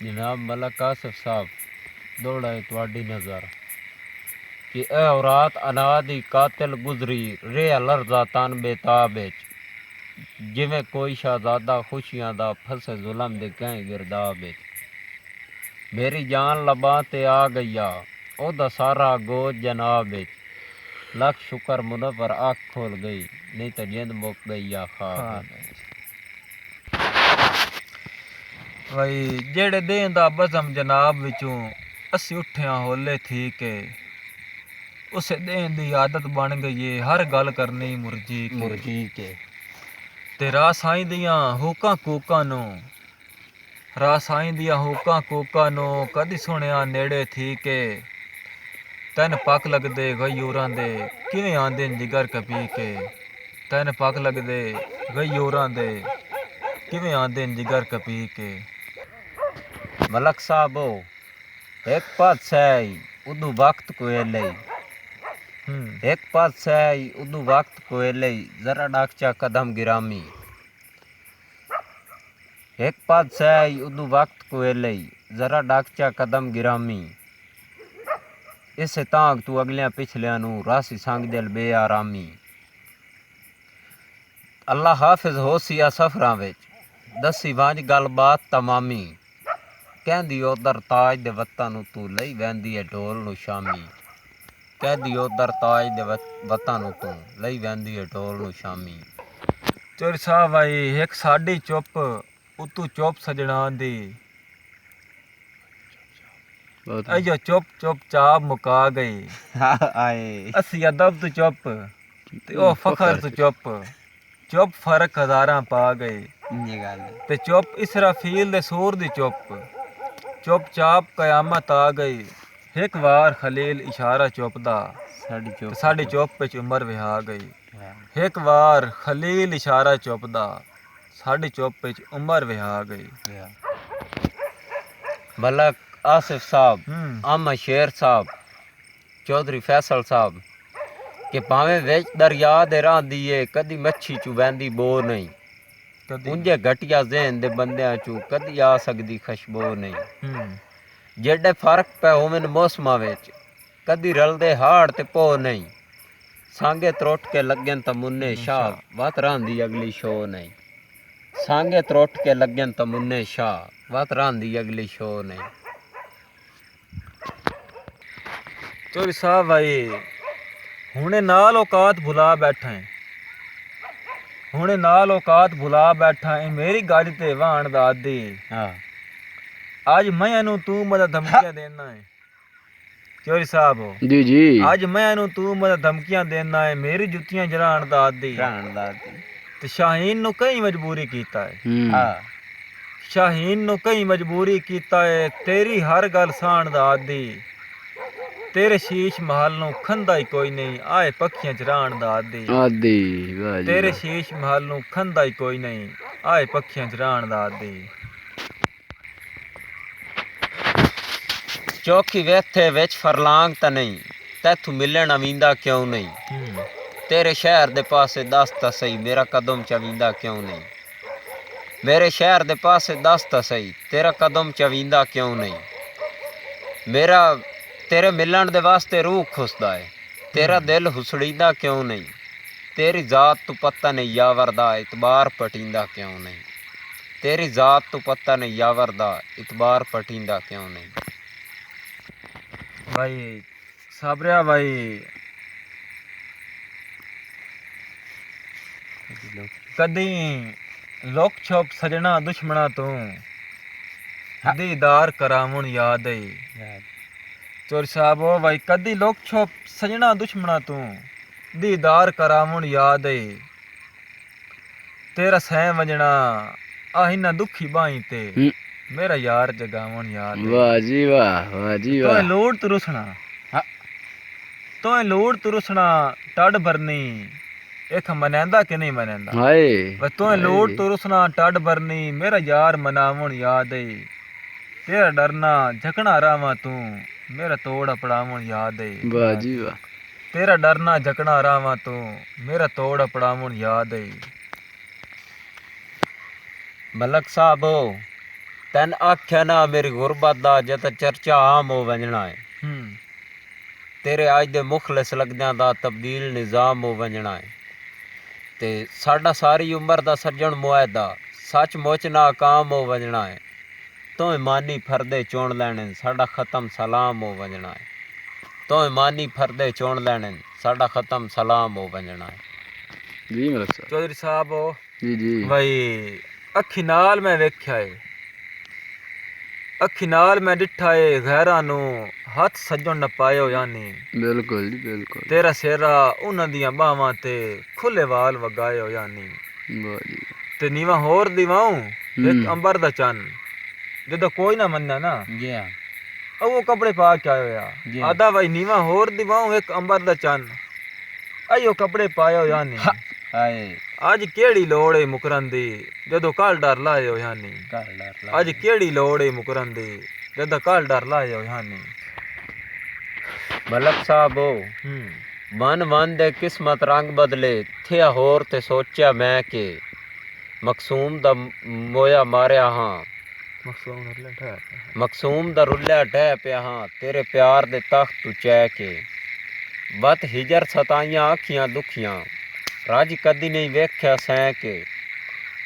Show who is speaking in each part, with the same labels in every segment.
Speaker 1: जनाब मलक आसिफ साहब दौड़ा है ਤੁਹਾਡੀ नज़र कि ए औरात अनादि कातिल गुजरी रे लर्जा तन बेताब जिमें कोई शहजादा खुशियां दा फसे जुलम दे कहीं गिरदाब मेरी जान लबां ते आ गईया ओदा सारा गोद जनाब लख शुक्र मुनव्वर आँख खोल गई नहीं तो जिंद मुक गई या ख्वाब
Speaker 2: वही जेड़े दें दा बज़म जनाब विचों असी उठियां होले थी के उसे दें दी आदत बन गई है हर गल करनी मुरजी के ते रासाई दियां हुक्कां कूकां नो रासाई दियां हुक्कां कूकां नो कदी सुनिया नेड़े थी के तैन पक लगदे गयूरां दे किवें आंदे जिगर कपी के तैन पक लगदे गयूरां दे किवें आंदे जिगर कपी के
Speaker 1: मलक साहबो एक पास है उदू वक्त कोयले एक पास है उदू वक्त कोयले जरा डाकचा कदम गिरामी एक पास है उदू वक्त कोयले जरा डाकचा कदम गिरामी इसे तांग तू अगलियां पिछलियां नू रासी संग दिल बेआरामी अल्लाह हाफिज हो सिया सफरां विच दसी वंज गलबात तमामी कहंदी उधर ताज दे वतन तू लई वैंदी है ढोल नु शामी कहंदी उधर ताज दे वतन तू लई वैंदी है ढोल नु शामी
Speaker 2: चोर साहब आई एक साडी चुप उतू चुप सजणा दी अयो चुप चुप चाप मुका गई
Speaker 1: आए
Speaker 2: असी अदब तू चुप ते ओ फखर तू चुप चुप फर्क हजारां पा गए
Speaker 1: ये गल
Speaker 2: ते चुप इसराफील दे सूर दी चुप चुपचाप कयामत आ गई एक बार खलील इशारा चुपदा साडी चुप विच उमर विहा गई एक बार खलील इशारा चुपदा साडी चुप विच उमर विहा गई
Speaker 1: मलक आसिफ साहब अहमद शेर साहब चौधरी फैसल साहब कि भावें विच दरिया दे रांदी है कदी मच्छी चू वैंदी बो नहीं उंजे घटिया ज़हन दे बंदियां चू कदी आ सकदी खुशबू नहीं जेडे फर्क पे होवन मौसमां विच कदी रलदे हाड़ ते पो नहीं सांगे त्रुट के लगन तमुन्ने शाह वत रांदी अगली शो नहीं सांगे त्रुट के लगन तमुन्ने शाह वत रांदी अगली शो नहीं
Speaker 2: चोरी साहब भाई हुणे नाल औकात भुला बैठा है हुणे नाल औकात भुला बैठा है मेरी गाड़ी ते वाहन दादी आज मैं अनु तू मदद धमकियां देना है चोरी साहब
Speaker 1: जी जी
Speaker 2: आज मैं अनु तू मदद धमकियां देना है मेरी जुतियां जलाण दादी ते शाहीन नु कई मजबूरी कीता है शाहीन नु कई मजबूरी कीता है तेरी हर गल साण दादी तेरे शीश महल नु खंदा ही कोई नहीं आए पखियां चराण दा आदी तेरे शीश महल नु खंदा ही कोई नहीं आए पखियां चराण दा आदी
Speaker 1: चौकी वेथे विच फरलांग ता नहीं तैथू मिलन अवींदा क्यों नहीं तेरे शहर दे पासे दस ता सही मेरा कदम चवींदा क्यों नहीं मेरे शहर दे पासे दस ता सही तेरा कदम चवींदा क्यों नहीं मेरा तेरे मिलन दे वास्ते रूह खुसदा है तेरा दिल हुसड़ींदा क्यों नहीं तेरी जात तू पता नहीं यावर दा इतबार पटींदा क्यों नहीं तेरी जात तू पता नहीं यावर दा इतबार पटींदा क्यों नहीं
Speaker 2: भाई साबरिया भाई कदी लोक छुप सजना दुश्मना तू दीदार करामुन याद है चोर साहब भाई कदी लोक छुप सजना दुश्मना तू दीदार करामुन याद है तेरा सह वजना आही ना दुखी बाई ते मेरा यार जगावन याद है
Speaker 1: वाह जी वाह
Speaker 2: तो लोड़ तुरुसना तो लोड़ तुरुसना टड भरनी एक मनांदा कि नहीं मनांदा हाय तो लोड़ तुरुसना टड भरनी मेरा यार मनावन याद है तेरा डरना झकना रावा तू मेरा तोड़ अपड़ावन याद है वाह जी वाह तेरा डरना झकना रावा तू मेरा तोड़ अपड़ावन याद है
Speaker 1: मलक साहब ਤੈਨ ਆਖਿਆ ਨਾ ਮੇਰੀ ਗੁਰਬਤ ਦਾ ਜਦ ਚਰਚਾ ਆਮ ਹੋ ਵੰਜਣਾ ਹੈ ਤੇਰੇ ਅੱਜ ਦੇ ਮੁਖਲਿਸ ਲੱਗਦਿਆਂ ਦਾ ਤਬਦੀਲ ਨਿਜ਼ਾਮ ਹੋ ਵੰਜਣਾ ਹੈ ਤੇ ਸਾਡਾ ਸਾਰੀ ਉਮਰ ਦਾ ਸੱਜਣ ਮੁਆਇਦਾ ਸੱਚਮੁੱਚ ਨਾਕਾਮ ਹੋ ਵੰਜਣਾ ਹੈ ਤੂੰ ਇਮਾਨੀ ਫਰਦੇ ਚੁਣ ਲੈਣੇ ਸਾਡਾ ਖਤਮ ਸਲਾਮ ਹੋ ਵੰਜਣਾ ਹੈ ਤੂੰ ਇਮਾਨੀ ਫਰਦੇ ਚੁਣ ਲੈਣੇ ਸਾਡਾ ਖਤਮ ਸਲਾਮ ਹੋ ਵੰਜਣਾ ਹੈ
Speaker 3: ਜੀ ਮਲਕ ਸਾਹਿਬ
Speaker 2: ਚੌਧਰੀ ਸਾਹਿਬ
Speaker 3: ਜੀ ਜੀ
Speaker 2: ਬਈ ਅੱਖੀ ਨਾਲ ਮੈਂ ਵੇਖਿਆ ਏ ਅੱਖੀ ਨਾਲ ਮੈਂ ਡਿੱਠਾ ਏ ਗੈਰਾਂ ਨੂੰ ਹੱਥ ਸੱਜਣ ਨਾ ਪਾਇਓ ਯਾਨੀ
Speaker 3: ਬਿਲਕੁਲ ਜੀ ਬਿਲਕੁਲ
Speaker 2: ਤੇਰਾ ਸਿਹਰਾ ਉਹਨਾਂ ਦੀਆਂ ਬਾਹਾਂ ਤੇ ਖੁੱਲੇ ਵਾਲ ਵਗਾਇਓ ਯਾਨੀ
Speaker 3: ਵਾਹ ਜੀ
Speaker 2: ਤੇ ਨੀਵਾ ਹੋਰ ਦਿਵਾਉ ਇੱਕ ਅੰਬਰ ਦਾ ਚੰਨ ਜਦੋਂ ਕੋਈ ਨਾ ਮੰਨਣਾ ਨਾ
Speaker 1: ਜੀ
Speaker 2: ਉਹ ਕੱਪੜੇ ਪਾ ਕੇ ਆਇਆ
Speaker 1: ਜੀ।
Speaker 2: ਆਦਾ ਬਈ ਨੀਵਾ ਹੋਰ ਦਿਵਾਉ ਇੱਕ ਅੰਬਰ ਦਾ ਚੰਨ ਆਇਓ ਕੱਪੜੇ ਪਾਇਓ ਯਾਨੀ
Speaker 1: ਹਾਏ
Speaker 2: ਅੱਜ ਕਿਹੜੀ ਲੋੜ ਏ ਮੁਕਰਨ ਦੀ ਜਦੋਂ ਕੱਲ ਡਰ ਲਾਇਓ ਯਾਨੀ
Speaker 1: ਘਰ ਡਰ
Speaker 2: ਅੱਜ ਕਿਹੜੀ ਲੋੜ ਏ ਮੁਕਰਨ ਦੀ ਜਦੋਂ ਕੱਲ ਡਰ ਲਾਇਓ ਯਾਨੀ
Speaker 1: ਮਲਕ ਸਾਹਿਬ ਮਨ ਦੇ ਕਿਸਮਤ ਰੰਗ ਬਦਲੇ ਥਿਆ ਹੋਰ ਤੇ ਸੋਚਿਆ ਮੈਂ ਕਿ ਮਕਸੂਮ ਦਾ ਮੋਇਆ ਮਾਰਿਆ ਹਾਂ ਮਕਸੂਮ ਦਾ ਰੁੱਲਿਆ ਢਹਿ ਪਿਆ ਹਾਂ ਤੇਰੇ ਪਿਆਰ ਦੇ ਤਖਤ ਤੂੰ ਚੈ ਕੇ ਬਤ ਹਿਜਰ ਸਤਾਈਆਂ ਅੱਖੀਆਂ ਦੁਖੀਆਂ ਰਾਜ ਕਦੀ ਨਹੀਂ ਵੇਖਿਆ ਸੈਂ ਕੇ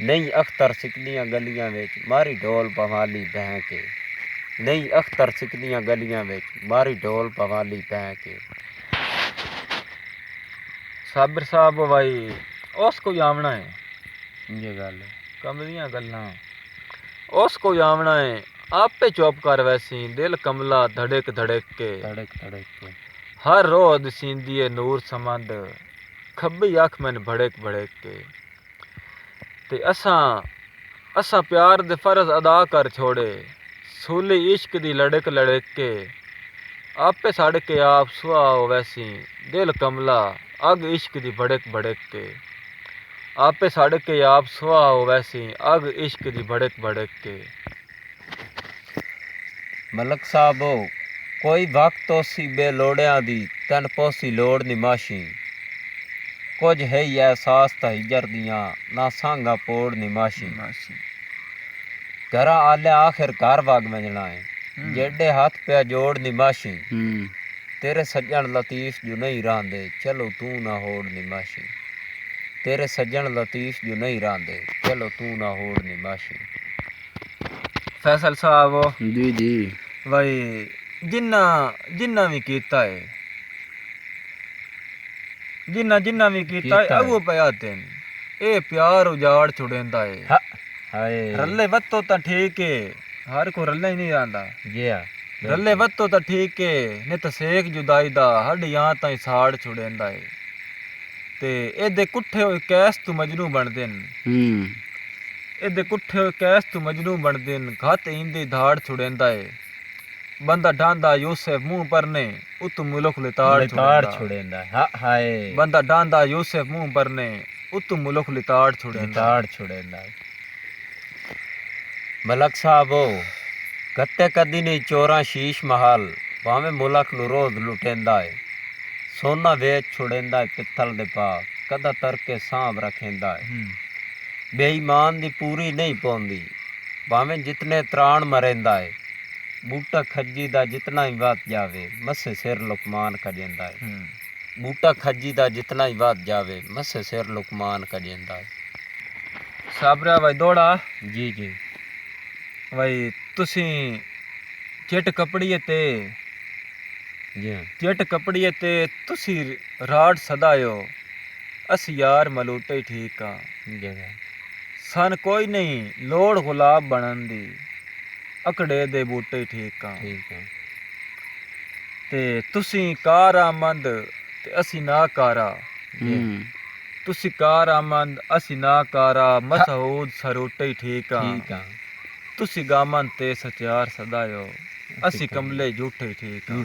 Speaker 1: ਨਹੀਂ ਅਖਤਰ ਸਿਕਦੀਆਂ ਗਲੀਆਂ ਵਿੱਚ ਮਾਰੀ ਢੋਲ ਪਵਾਲੀ ਬਹਿ ਕੇ ਨਹੀਂ ਅਖਤਰ ਸਿਕਦੀਆਂ ਗਲੀਆਂ ਵਿੱਚ ਮਾਰੀ ਢੋਲ ਪਵਾਲੀ ਬਹਿ ਕੇ
Speaker 2: ਸਾਬਰ ਸਾਹਿਬ ਭਾਈ ਉਸ ਕੋ ਆਵਣਾ ਹੈ
Speaker 1: ਇਹ ਗੱਲ
Speaker 2: ਕਮਲੀਆਂ ਗੱਲਾਂ ਉਸ ਕੋ ਆਵਣਾ ਹੈ ਆਪੇ ਚੁੱਪ ਕਰ ਵੈਸੀ ਦਿਲ ਕਮਲਾ ਧੜਕ ਧੜਕ ਕੇ
Speaker 1: ਧੜਕ ਕੇ
Speaker 2: ਹਰ ਰੋਜ਼ ਸੀਂਦੀ ਏ ਨੂਰ ਸਮੰਦ ਖੱਬੀ ਅੱਖ ਮੈਨ ਭੜਕ ਭੜਕ ਕੇ ਤੇ ਅਸਾਂ ਪਿਆਰ ਦੇ ਫਰਜ਼ ਅਦਾ ਕਰ ਛੋੜੇ ਸੂਲੀ ਇਸ਼ਕ ਦੀ ਲੜਕ ਲੜਕ ਕੇ ਆਪੇ ਸੜ ਕੇ ਆਪ ਸੁਆ ਹੋ ਵੈਸੀ ਦਿਲ ਕਮਲਾ ਅੱਗ ਇਸ਼ਕ ਦੀ ਭੜਕ ਭੜਕ ਕੇ ਆਪੇ ਸੜ ਕੇ ਆਪ ਸੁਆ ਹੋ ਵੈਸੀ ਅੱਗ ਇਸ਼ਕ ਦੀ ਭੜਕ ਭੜਕ ਕੇ
Speaker 1: ਮਲਕ ਸਾਹਿਬ ਕੋਈ ਵਕਤ ਉਸੀ ਬੇਲੋੜਿਆਂ ਦੀ ਤਨ ਪੋਸੀ ਲੋੜ ਨਿਮਾਸ਼ੀ ਕੁਝ ਹੈ ਹੀ ਅਹਿਸਾਸ ਤਾਂ ਹਿਜਰ ਦੀਆਂ ਨਾ ਸਾਂਗਾ ਪੋੜ ਨਿਮਾਸ਼ੀ ਘਰਾਂ ਆਲਿਆ ਆਖਿਰ ਘਰ ਵਗ ਵੰਜਣਾ ਹੈ ਜਿਹੜੇ ਹੱਥ ਪਿਆ ਜੋੜ ਨਿਮਾਸ਼ੀ ਤੇਰੇ ਸੱਜਣ ਲਤੀਫ ਜੋ ਨਹੀਂ ਰਾਂਦੇ ਚਲੋ ਤੂੰ ਨਾ ਹੋੜ ਨਿਮਾਸ਼ੀ ਤੇਰੇ ਸੱਜਣ ਲਤੀਫ ਜੋ ਨਹੀਂ ਰਾਂਦੇ ਚਲੋ ਤੂੰ ਨਾ ਹੋੜ ਨਿਮਾਸ਼ੀ
Speaker 2: ਫੈਸਲ ਸਾਹਿਬ
Speaker 3: ਜੀ ਜੀ
Speaker 2: ਭਾਈ ਜਿੰਨਾ ਵੀ ਕੀਤਾ ਹੈ ਜਿੰਨਾ ਵੀ ਕੀਤਾ ਹੈ ਉਹ ਪਿਆ ਤੈਨ ਇਹ ਪਿਆਰ ਉਜਾੜ ਛੁੜੇਂਦਾ ਹੈ
Speaker 1: ਹਾਏ
Speaker 2: ਰੱਲੇ ਵੱਤੋ ਤਾਂ ਠੀਕ ਹੈ ਹਰ ਕੋ ਰੱਲਾ ਹੀ ਨਹੀਂ ਆਂਦਾ
Speaker 1: ਜੀ
Speaker 2: ਰੱਲੇ ਵੱਤੋ ਤਾਂ ਠੀਕ ਹੈ ਨਿਤ ਸੇਕ ਜੁਦਾਈ ਦਾ ਹੱਡੀਆਂ ਤਾਂ ਸਾੜ ਛੁੜੇਂਦਾ ਹੈ ਤੇ ਇਹਦੇ ਕੁੱਠੇ ਹੋਏ ਕੈਸ ਤੂੰ ਮਜਨੂ ਬਣਦੇ ਨੇ ਇਹਦੇ ਕੁੱਠੇ ਹੋਏ ਕੈਸ ਤੂੰ ਮਜਨੂ ਬਣਦੇ ਨੇ ਘੱਟ ਇੰਦੀ ਧਾੜ ਛੁੜੇਂਦਾ ਹੈ ਬੰਦਾ ਡਾਂਦਾ ਯੂਸਫ ਮੂੰਹ ਪਰਨੇ ਉਤ ਮੁਲਕ ਲਿਤਾੜ
Speaker 1: ਛੁੜੇਂਦਾ ਹਾਏ
Speaker 2: ਬੰਦਾ ਡਾਂਦਾ ਯੂਸਫ ਮੂੰਹ ਪਰਨੇ ਉਤ ਮੁਲਕ ਲਿਤਾੜ
Speaker 1: ਛੁੜੇਂਦਾ ਮਲਕ ਸਾਹਿਬ ਗੱਤੇ ਕਦੀ ਨਹੀਂ ਚੋਰਾਂ ਸ਼ੀਸ਼ ਮਹਲ ਭਾਵੇਂ ਮੁਲਕ ਨੂੰ ਰੋਜ਼ ਲੁਟੇਂਦਾ ਹੈ ਸੋਨਾ ਵੇਚ ਛੁੜੇਂਦਾ ਹੈ ਪਿੱਤਲ ਦੇ ਪਾ ਕਦਾ ਤਰਕੇ ਸਾਂਭ ਰੱਖੇਂਦਾ ਹੈ ਬੇਈਮਾਨ ਦੀ ਪੂਰੀ ਨਹੀਂ ਪਾਉਂਦੀ ਭਾਵੇਂ ਜਿਤਨੇ ਤਰਾਣ ਮਰੇਂਦਾ ਹੈ ਬੂਟਾ ਖੱਜੀ ਦਾ ਜਿਤਨਾ ਹੀ ਵੱਧ ਜਾਵੇ ਮੱਸੇ ਸਿਰ ਲੁਕਮਾਨ ਕਜੇਂਦਾ ਹੈ ਬੂਟਾ ਖੱਜੀ ਦਾ ਜਿਤਨਾ ਹੀ ਵੱਧ ਜਾਵੇ ਮੱਸੇ ਸਿਰ ਲੁਕਮਾਨ ਕਜੇਂਦਾ ਹੈ
Speaker 2: ਸਾਬਰਾ ਭਾਈ ਦੋੜਾ
Speaker 1: ਜੀ ਜੀ
Speaker 2: ਭਾਈ ਤੁਸੀਂ ਚਿੱਟ ਕੱਪੜੀਏ ਤੇ
Speaker 1: ਜੀ
Speaker 2: ਚਿੱਟ ਕੱਪੜੀਏ ਤੇ ਤੁਸੀਂ ਰਾੜ ਸਦਾਇਓ ਅਸੀਂ ਯਾਰ ਮਲੂਟੇ ਠੀਕ ਆ
Speaker 1: ਜਗਾ
Speaker 2: ਸਨ ਕੋਈ ਨਹੀਂ ਲੋੜ ਗੁਲਾਬ ਬਣਨ ਦੀ ਅਕੜੇ ਦੇ ਬੂਟੇ ਠੀਕ ਆ ਤੇ ਤੁਸੀਂ ਕਾਰਾਮੰਦ ਤੇ ਅਸੀਂ ਨਾਕਾਰਾ ਤੁਸੀਂ ਕਾਰਾਮੰਦ ਅਸੀਂ ਨਾਕਾਰਾ ਮਸਹੂਦ ਸਰੂਟੇ ਠੀਕ ਆ ਤੁਸੀਂ ਗਾਮਨ ਤੇ ਸਚਿਆਰ ਸਦਾਇਓ ਅਸੀਂ ਕਮਲੇ ਝੂਠੇ ਠੀਕ ਆ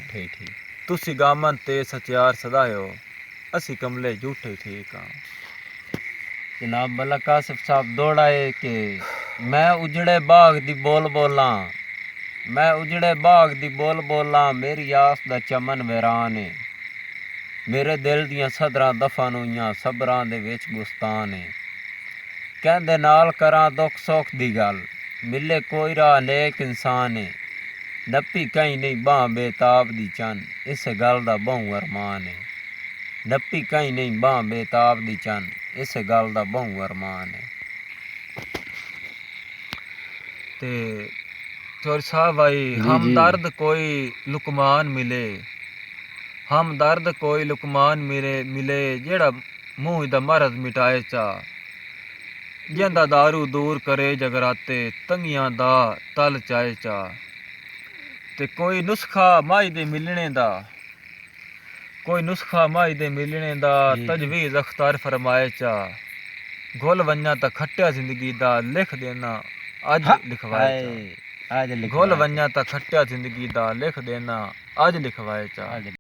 Speaker 2: ਤੁਸੀਂ ਗਾਮਨ ਤੇ ਸਚਿਆਰ ਸਦਾਇਓ ਅਸੀਂ ਕਮਲੇ ਝੂਠੇ ਠੀਕ ਆ
Speaker 1: ਜਨਾਬ ਮਲਕ ਆਸਿਫ ਸਾਹਿਬ ਦੌੜਾਏ ਕਿ ਮੈਂ ਉਜੜੇ ਬਾਗ ਦੀ ਬੋਲ ਬੋਲਾਂ ਮੇਰੀ ਆਸ ਦਾ ਚਮਨ ਵੈਰਾਨ ਏ ਮੇਰੇ ਦਿਲ ਦੀਆਂ ਸਦਰਾਂ ਦਫਨ ਹੋਈਆਂ ਸਬਰਾਂ ਦੇ ਵਿੱਚ ਗੁਸਤਾਨ ਏ ਕਹਿੰਦੇ ਨਾਲ ਕਰਾਂ ਦੁੱਖ ਸੁੱਖ ਦੀ ਗੱਲ मिले कोई राह नेक इंसान है नप्पी कहीं नहीं बां बेताब दी चन इस गल दा बहु अरमान है नप्पी कहीं नहीं बां बेताब दी चन इस गल दा बहु अरमान है
Speaker 2: ते चौर साहब भाई
Speaker 3: जी,
Speaker 2: हम
Speaker 3: जी।
Speaker 2: दर्द कोई लुकमान मिले हम दर्द कोई लुकमान मिले जेड़ा मुंह दा मरज मिटाए चा जिंदा दारू दूर करे जगराते तंगियां दा तल चाए चा ते कोई नुस्खा माई दे मिलने दा कोई नुस्खा माई दे मिलने दा
Speaker 1: जी।
Speaker 2: तजवीज़ अख्तार फरमाए चा घुल वन्या ता खट्टिया जिंदगी दा लिख देना अज लिखवाए चा
Speaker 1: आज
Speaker 2: घुल वन्या ता खट्टिया जिंदगी दा लिख देना अज लिखवाए चा